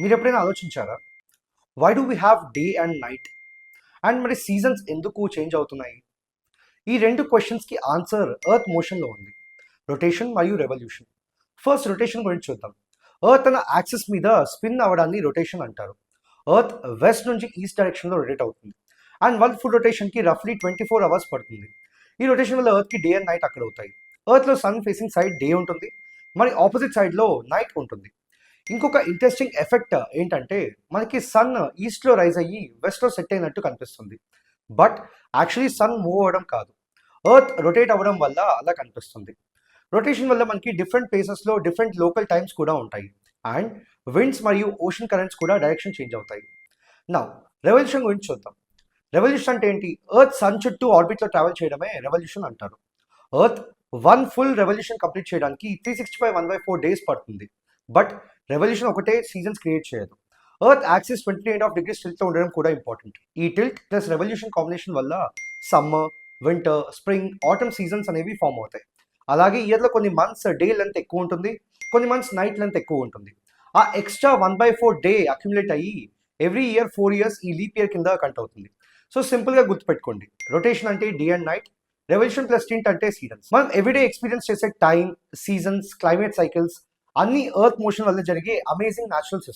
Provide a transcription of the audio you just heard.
మీరు ఎప్పుడైనా ఆలోచించారా? Why do we have day and night? And మరి సీజన్స్ ఎందుకు చేంజ్ అవుతున్నాయి? ఈ రెండు క్వశ్చన్స్కి ఆన్సర్ ఎర్త్ మోషన్లో ఉంది. రొటేషన్ మరియు రెవల్యూషన్. ఫస్ట్ రొటేషన్ గురించి చూద్దాం. ఎర్త్ తన యాక్సిస్ మీద స్పిన్ అవ్వడాన్ని రొటేషన్ అంటారు. ఎర్త్ వెస్ట్ నుంచి ఈస్ట్ డైరెక్షన్లో రొటేట్ అవుతుంది. అండ్ వన్ ఫుల్ రొటేషన్కి రఫ్లీ 24 hours పడుతుంది. ఈ రొటేషన్ వల్ల ఎర్త్కి డే అండ్ నైట్ అక్కడ అవుతాయి. ఎర్త్లో సన్ ఫేసింగ్ సైడ్ డే ఉంటుంది, మరి ఆపోజిట్ సైడ్లో నైట్ ఉంటుంది. ఇంకొక ఇంట్రెస్టింగ్ ఎఫెక్ట్ ఏంటంటే, మనకి సన్ ఈస్ట్లో రైజ్ అయ్యి వెస్ట్లో సెట్ అయినట్టు కనిపిస్తుంది. బట్ యాక్చువల్లీ సన్ మూవ్ అవ్వడం కాదు, ఎర్త్ రొటేట్ అవ్వడం వల్ల అలా కనిపిస్తుంది. రొటేషన్ వల్ల మనకి డిఫరెంట్ ప్లేసెస్లో డిఫరెంట్ లోకల్ టైమ్స్ కూడా ఉంటాయి. అండ్ విండ్స్ మరియు ఓషన్ కరెంట్స్ కూడా డైరెక్షన్ చేంజ్ అవుతాయి. నా రెవల్యూషన్ గురించి చూద్దాం. రెవల్యూషన్ అంటే ఏంటి? ఎర్త్ సన్ చుట్టూ ఆర్బిట్లో ట్రావెల్ చేయడమే రెవల్యూషన్ అంటారు. Earth one full revolution complete చేయడానికి 365 1/4 డేస్ పడుతుంది. బట్ రెవల్యూషన్ ఒకటే సీజన్స్ క్రియేట్ చేయదు. ఎర్త్ యాక్సిస్ 28.5 degrees టిల్ట్తో ఉండడం కూడా ఇంపార్టెంట్. ఈ టిల్ట్ ప్లస్ రెవల్యూషన్ కాంబినేషన్ వల్ల summer, winter, spring, atom seasons అనేవి ఫామ్ అవుతాయి. అలాగే ఇయర్లో కొన్ని మంత్స్ డే లెంత్ ఎక్కువ ఉంటుంది, కొన్ని మంత్స్ నైట్ లెంత్ ఎక్కువ ఉంటుంది. ఆ ఎక్స్ట్రా 1/4 డే అక్యుములేట్ అయ్యి ఎవ్రీ ఇయర్ 4 years ఈ లీప్ ఇయర్ కింద కంట్ అవుతుంది. సో సింపుల్గా గుర్తుపెట్టుకోండి, రొటేషన్ అంటే day and night, revolution plus tint అంటే సీజన్స్. మనం ఎవ్రీడే ఎక్స్పీరియన్స్ చేసే టైం, సీజన్స్, క్లైమేట్ సైకిల్స్ అన్ని ఎర్త్ మోషన్ వల్ల జరిగే అమేజింగ్ న్యాచురల్ సిస్టమ్.